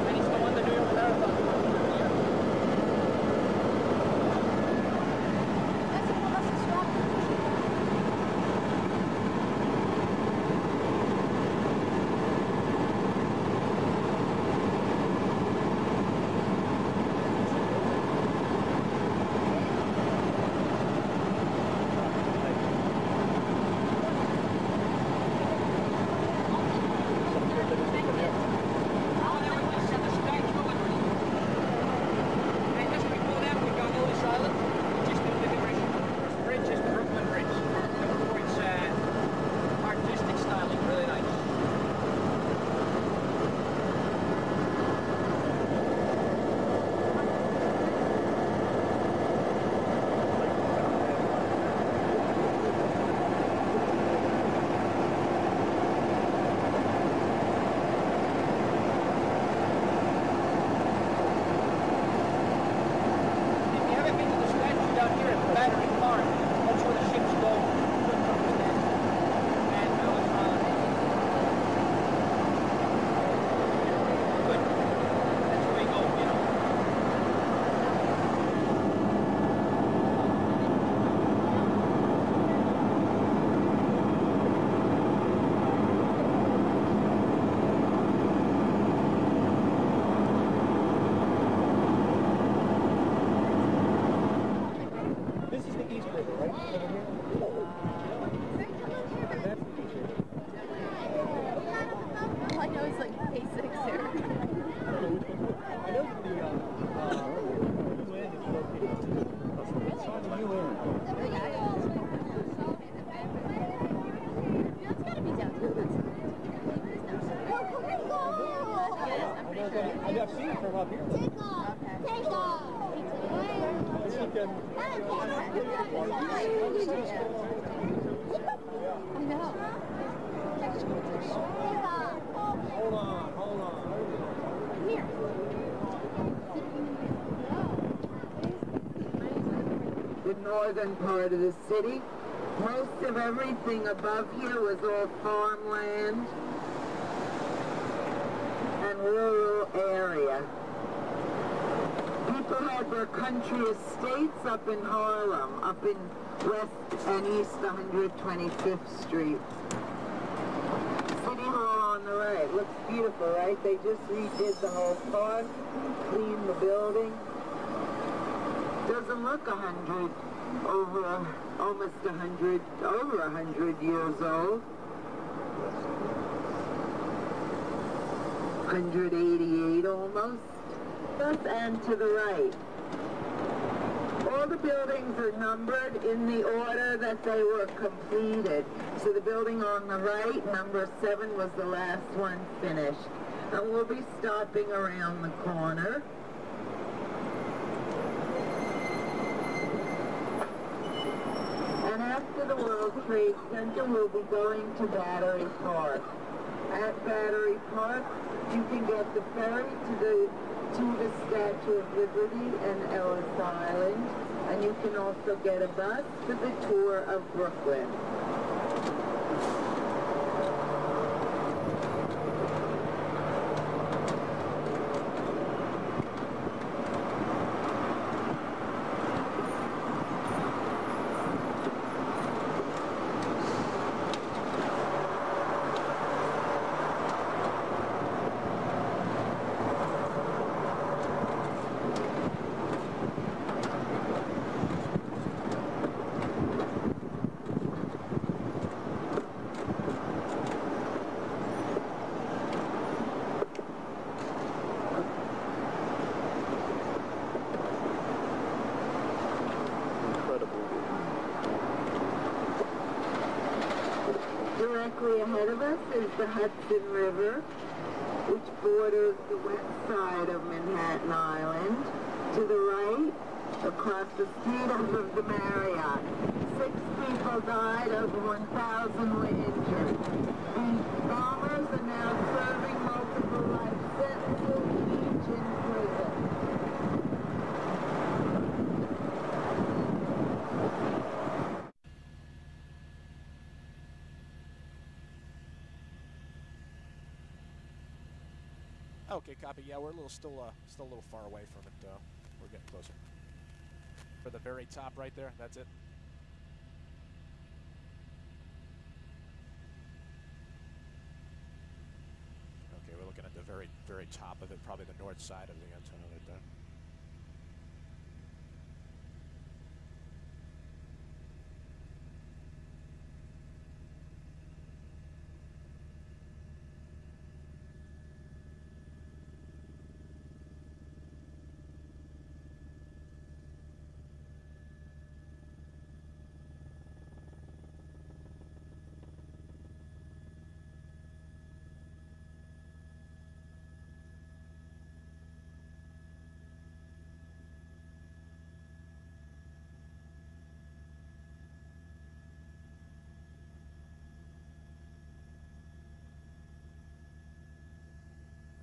Speaker 2: And it's the one the New York Marathon is running every year.
Speaker 14: All I know is like A6 here.
Speaker 22: I've seen it from up here.
Speaker 14: Take off! I know.
Speaker 22: Hold on.
Speaker 14: Here.
Speaker 15: The northern part of the city. Most of everything above here was all farmland and rural area. people had their country estates up in Harlem, up in West and East 125th Street. City Hall on the right. Looks beautiful, right? They just redid the whole park, cleaned the building. Doesn't look almost 100, over 100 years old. 188 almost. And to the right. All the buildings are numbered in the order that they were completed. So the building on the right, number 7, was the last one finished. And we'll be stopping around the corner. And after the World Trade Center, we'll be going to Battery Park. At Battery Park, you can get the ferry to the Statue of Liberty and Ellis Island, and you can also get a bus for the tour of Brooklyn. Directly ahead of us is the Hudson River, which borders the west side of Manhattan Island. To the right, across the street of the Marriott, 6 people died, over 1,000 were injured. The bombers are now serving multiple life sentences, each in prison.
Speaker 13: Okay, copy. Yeah, we're still a little far away from it. We're getting closer. For the very top right there, that's it. Okay, we're looking at the very top of it, probably the north side of the antenna right there.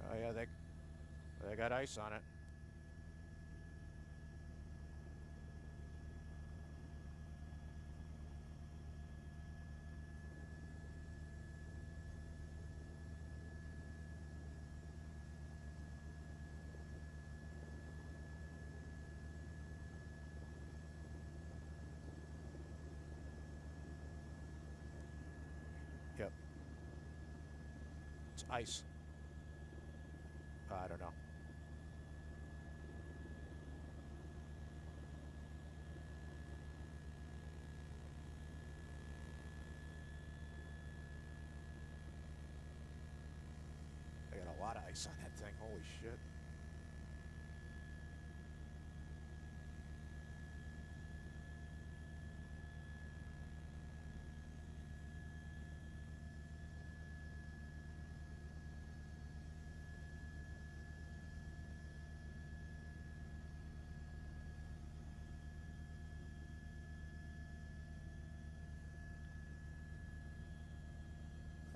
Speaker 13: Oh yeah, they got ice on it. Yep. It's ice. I don't know. They got a lot of ice on that thing. Holy shit.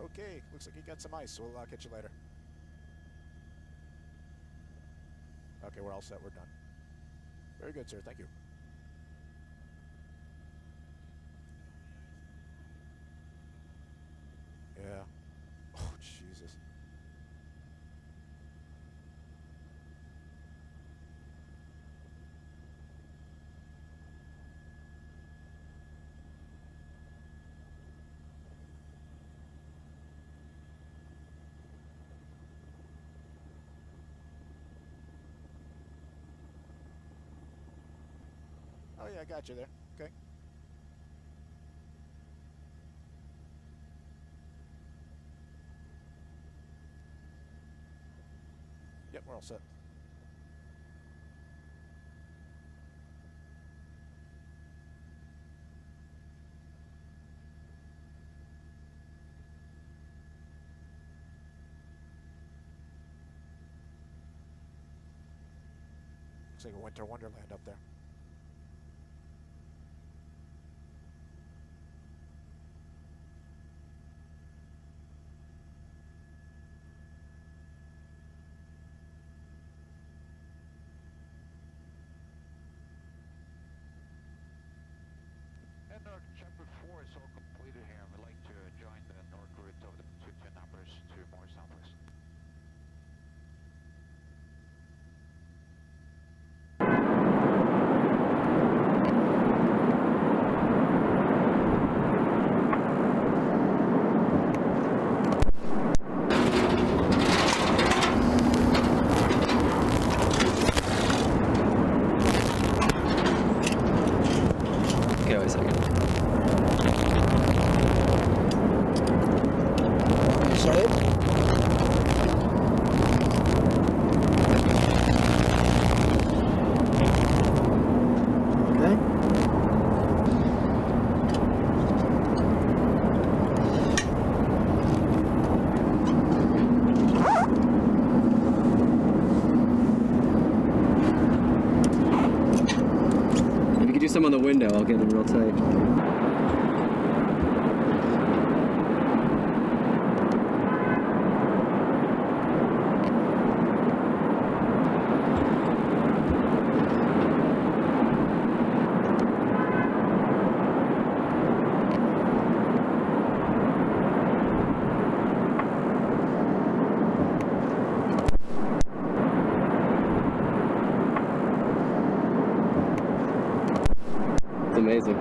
Speaker 13: Okay, looks like you got some ice, so we'll catch you later. Okay, we're all set. We're done. Very good, sir. Thank you. Yeah. Oh, Jesus. yeah, I got you there. Okay. Yep, we're all set. Looks like a winter wonderland up there.
Speaker 1: And chapter 4 is all completed here. We'd like to join the north route of the two numbers to more southwest.
Speaker 16: Okay, wait a second.
Speaker 7: Sorry?
Speaker 16: Okay. If you could do some on the window, I'll get them real tight. It's amazing.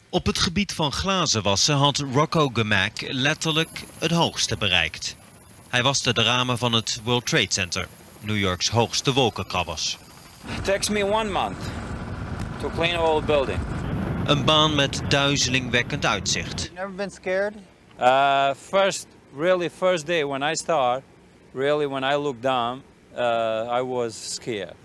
Speaker 17: Op het gebied van glazenwassen had Rocco Gemack letterlijk het hoogste bereikt. Hij waste de ramen van het World Trade Center, New Yorks hoogste wolkenkrabbers.
Speaker 18: It takes me 1 month to clean a whole building.
Speaker 17: Een baan met duizelingwekkend uitzicht.
Speaker 18: Never been scared? First day when I start, really when I look down, I was scared.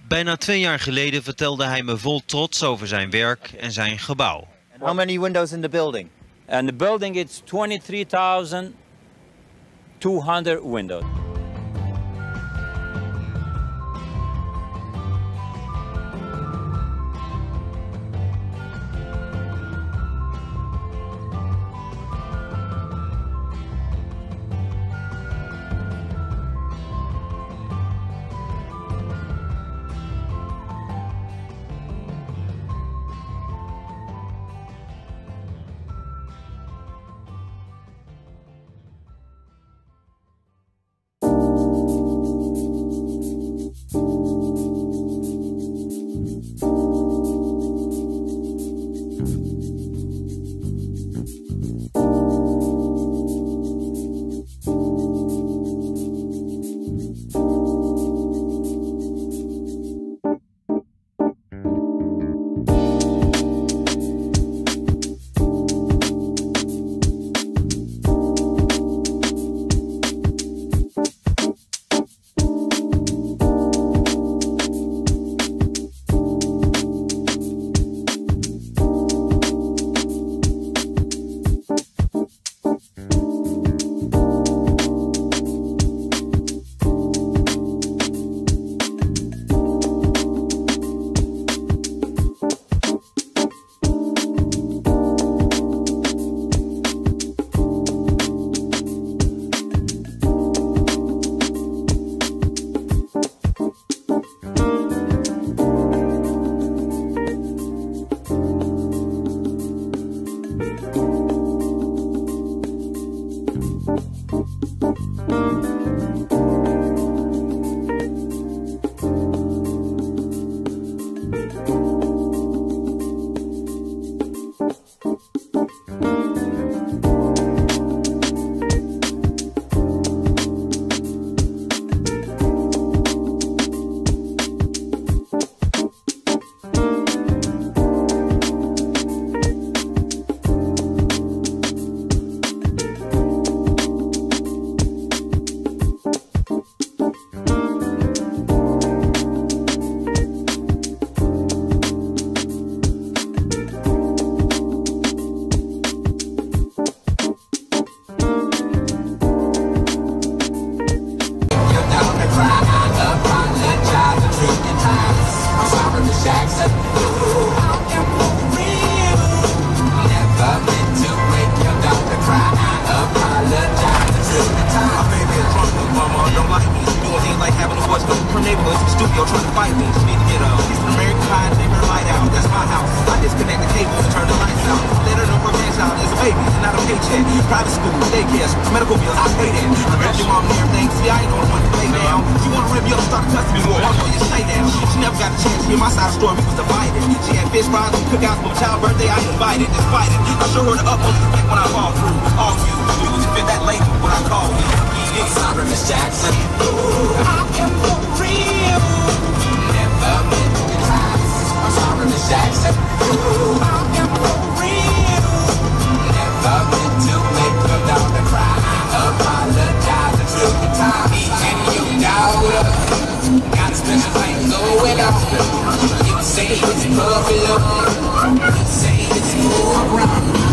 Speaker 17: Bijna 2 jaar geleden vertelde hij me vol trots over zijn werk en zijn gebouw.
Speaker 18: How many windows in the building? And the building is 23,200 windows.
Speaker 3: Jackson. Ooh, I am for real. Never meant to make your daughter cry. I apologize a trillion times. My baby is drunk, but mama don't like me. She doing things like having a voice from neighborhood to the studio trying to fight me. She need to get a piece of American pie and take her light out. That's my house. I disconnect the cables and turn the lights out. Let her know her grandchild is a baby and not a paycheck. Private school, daycare, medical bills, I pay that. I got your mom and everything. See, I ain't the one to lay down. She wanna rip you up, start cussing me more. I know you stay down. She never got a chance to hear my side of the story. We was divided. She had fish fries and cookouts for my child's birthday. I invited, despite it. I show her the utmost respect when I fall through. All you was fit that label when I called you. I'm sorry, Miss Jackson. Ooh, I am for real. Never meant to try. I'm sorry, Miss Jackson. Ooh, I am for real. Never meant to make your daughter cry. I apologize a trillion times. Me and your daughter got a special thing going on. You say it's puppy love. You say it's more around.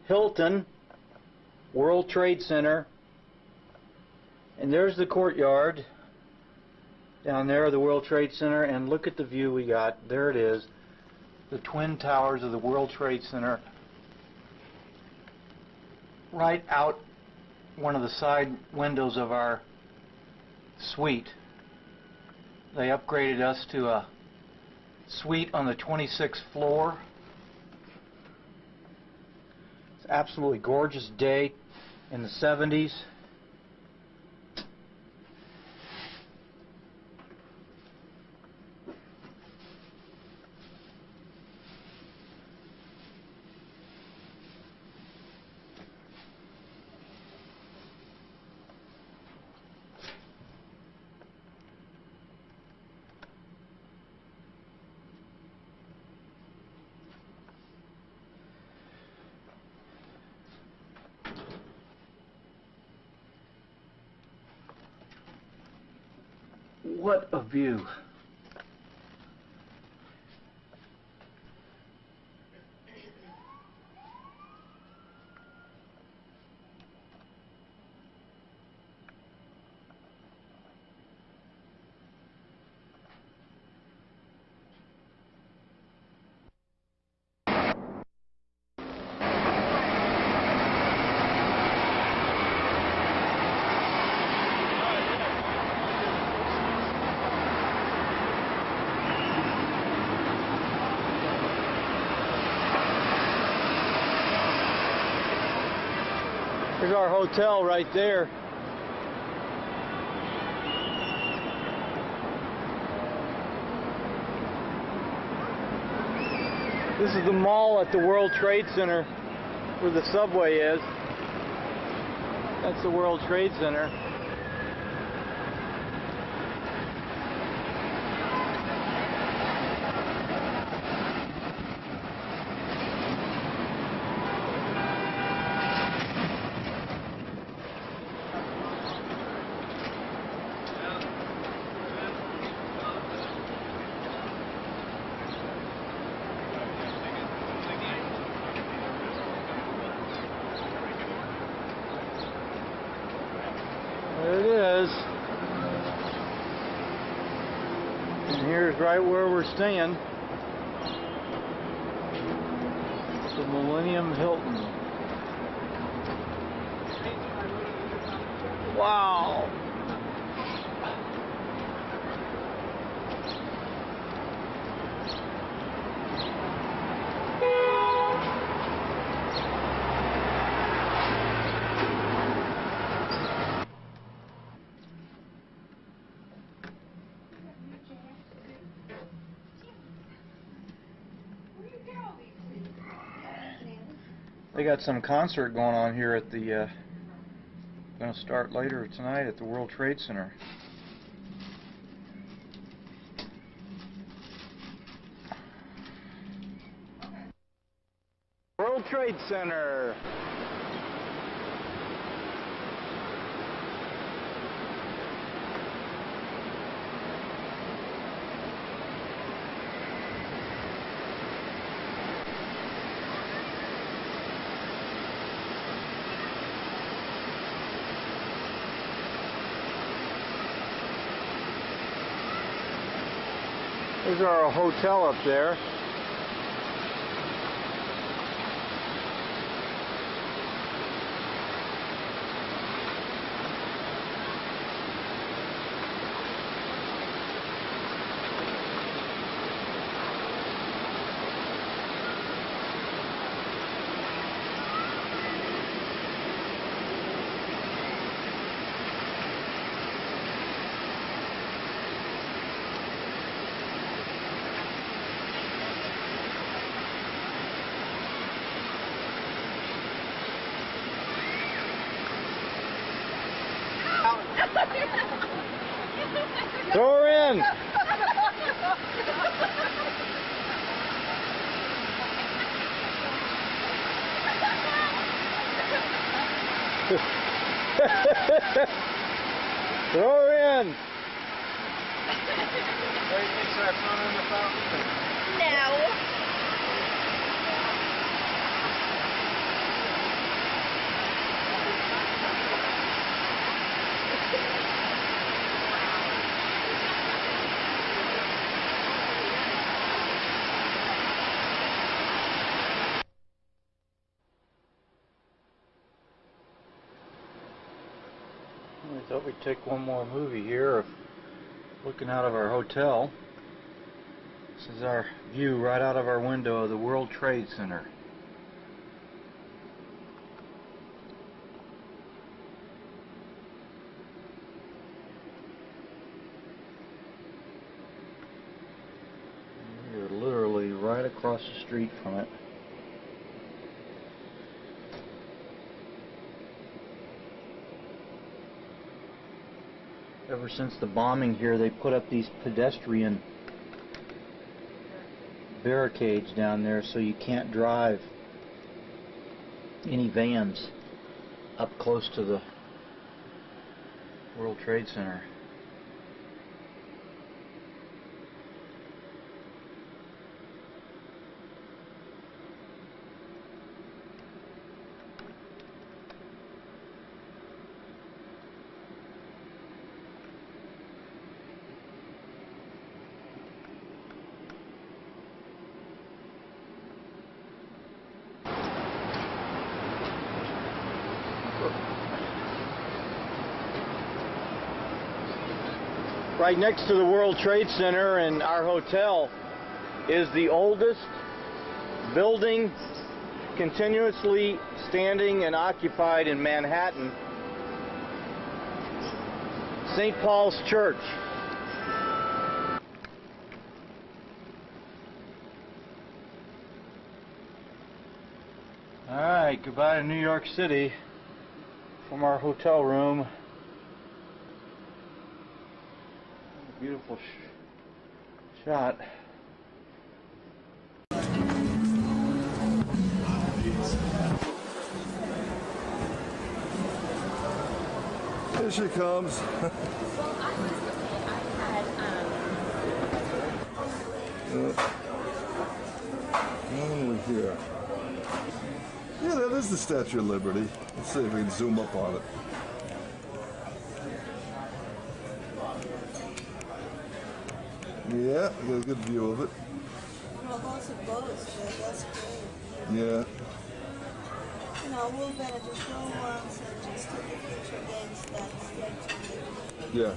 Speaker 18: Hilton, World Trade Center, and there's the courtyard down there of the World Trade Center, and look at the view we got. There it is, the Twin Towers of the World Trade Center, right out one of the side windows of our suite. They upgraded us to a suite on the 26th floor. Absolutely gorgeous day in the 70s. What a view. Here's our hotel right there. This is the mall at the World Trade Center where the subway is. That's the World Trade Center. There it is. here's right where we're staying. The Millennium Hilton. Wow. They got some concert going on here at the, going to start later tonight at the World Trade Center. World Trade Center. There's our hotel up there. Throw her in. Throw her in. What do you think, sir? Throw her in the fountain?
Speaker 14: No.
Speaker 18: I thought we'd take one more movie here of looking out of our hotel. This is our view right out of our window of the World Trade Center. We're literally right across the street from it. Ever since the bombing here, they put up these pedestrian barricades down there so you can't drive any vans up close to the World Trade Center. Right next to the World Trade Center and our hotel is the oldest building continuously standing and occupied in Manhattan, St. Paul's Church. All right, goodbye to New York City from our hotel room. Beautiful shot.
Speaker 4: Here she comes. Over here. Yeah, that is the Statue of Liberty. Let's see if we can zoom up on it. Yeah, I got a good view of it.
Speaker 5: Well, lots of boats, that's great.
Speaker 4: Yeah.
Speaker 5: You know, we'll better just go once and just take a picture against that statue.
Speaker 4: Yeah.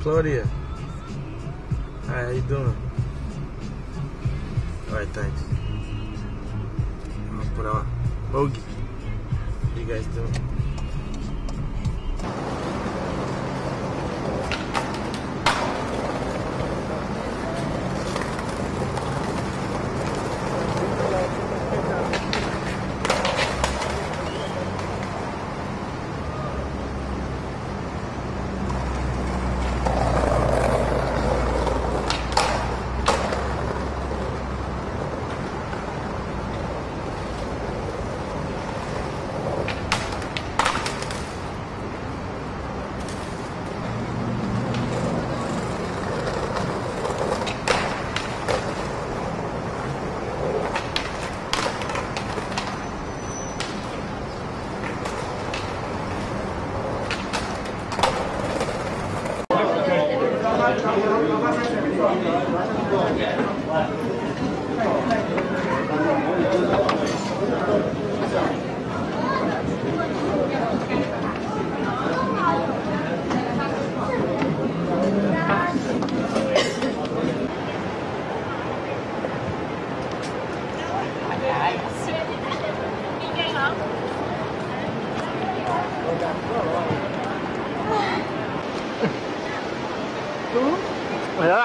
Speaker 8: Claudia. Hi, how you doing? Alright, thanks. I'll put out Bogey. How you guys doing?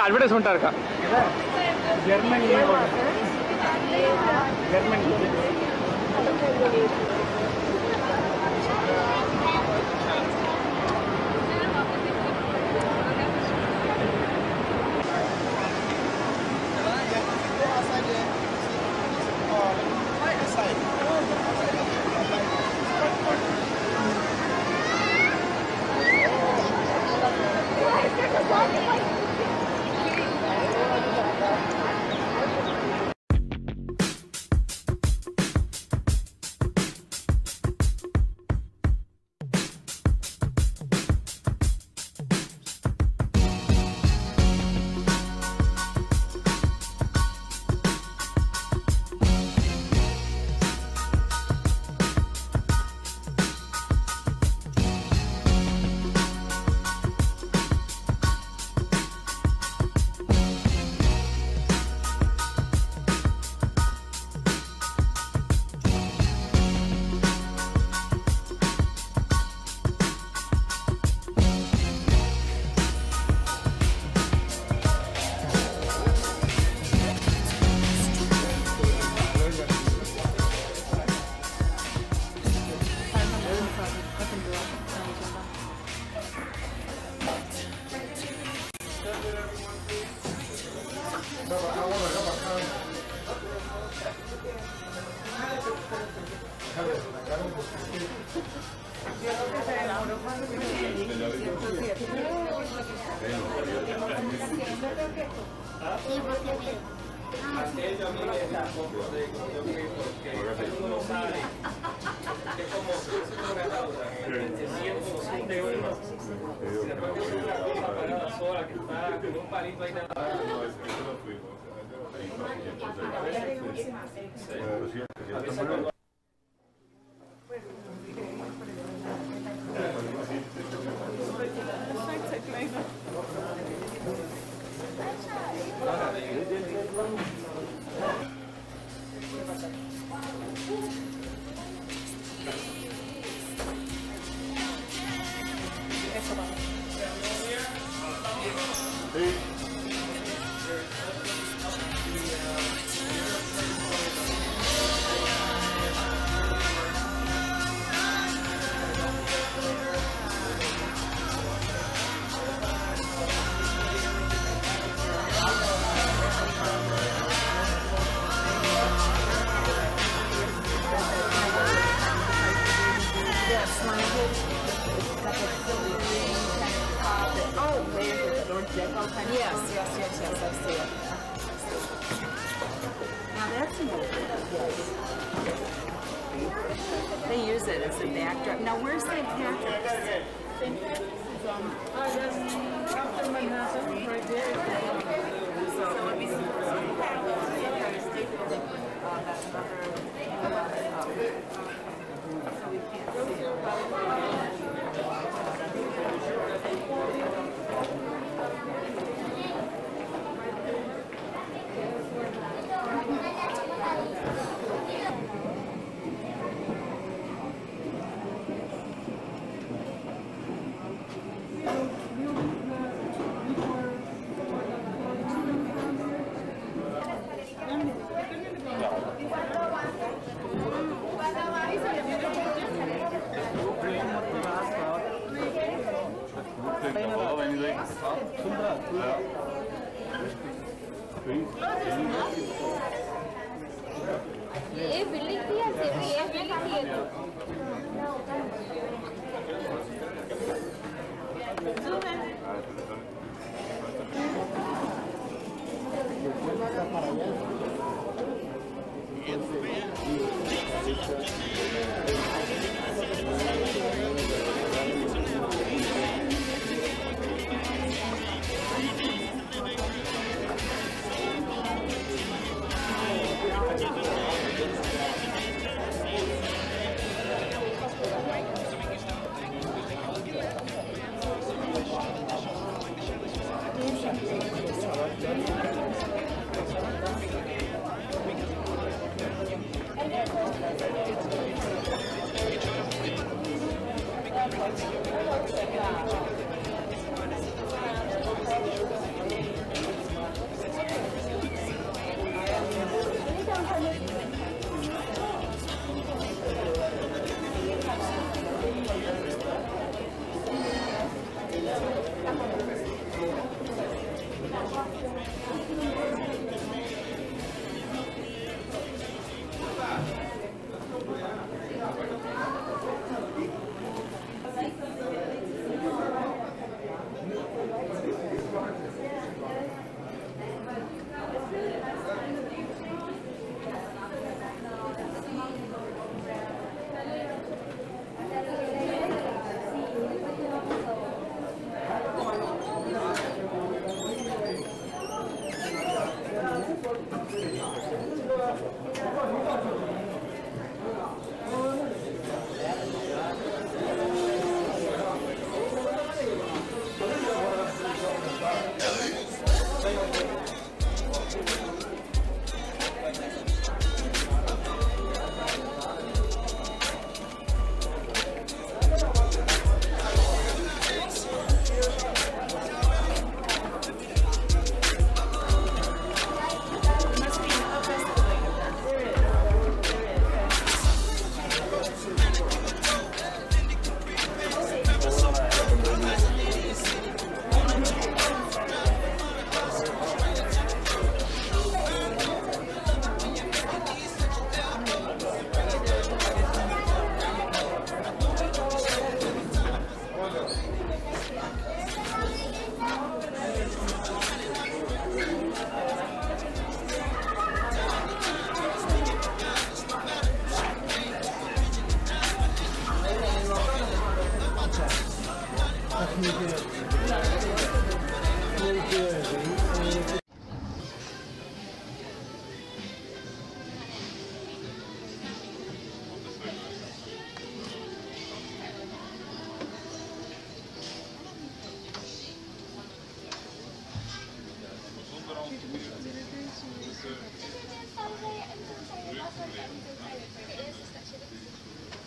Speaker 12: அட்வர்டைஸ்மெண்ட்டாக இருக்கா Germany Germany
Speaker 9: They use it as a backdrop. Now, where's St. Patrick's? St. Patrick's is after Manhattan, right there. So let me see.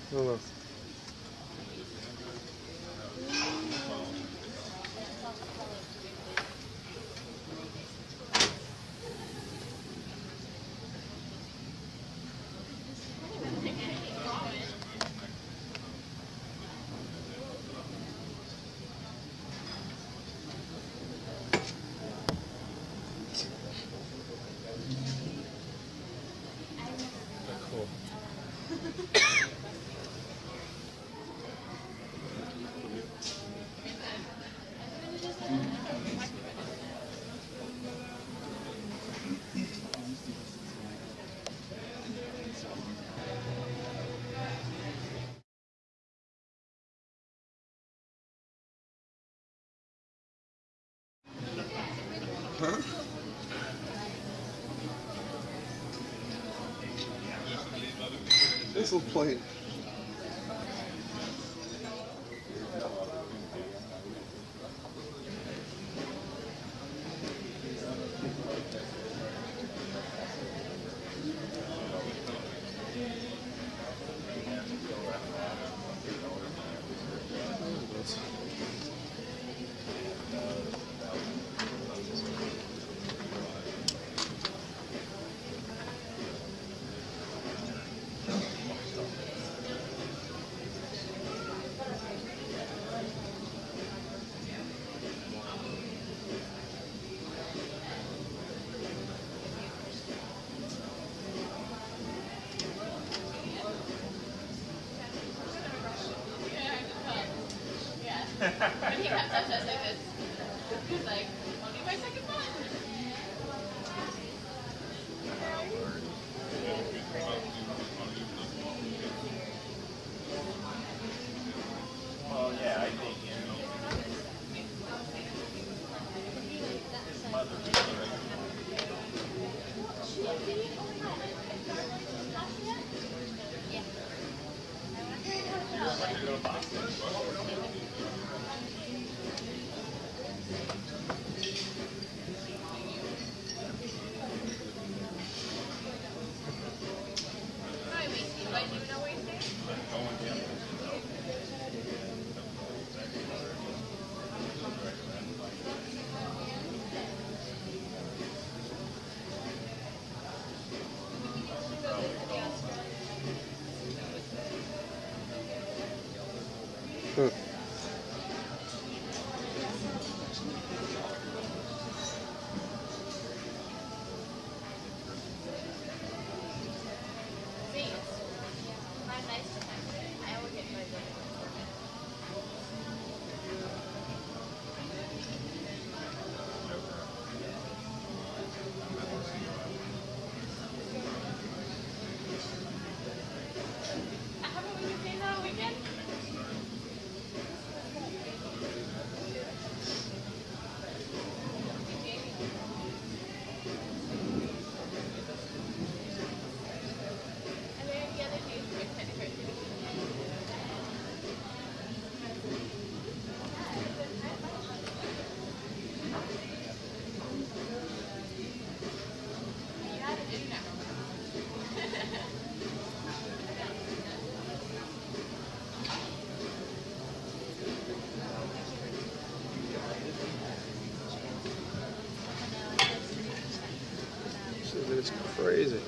Speaker 8: Hello. Cool. Huh? This little plane.
Speaker 14: When he comes up to us like this, he's like, "I'll be my second mom."
Speaker 6: Well, yeah, I think
Speaker 8: It's crazy.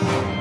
Speaker 3: Thank you.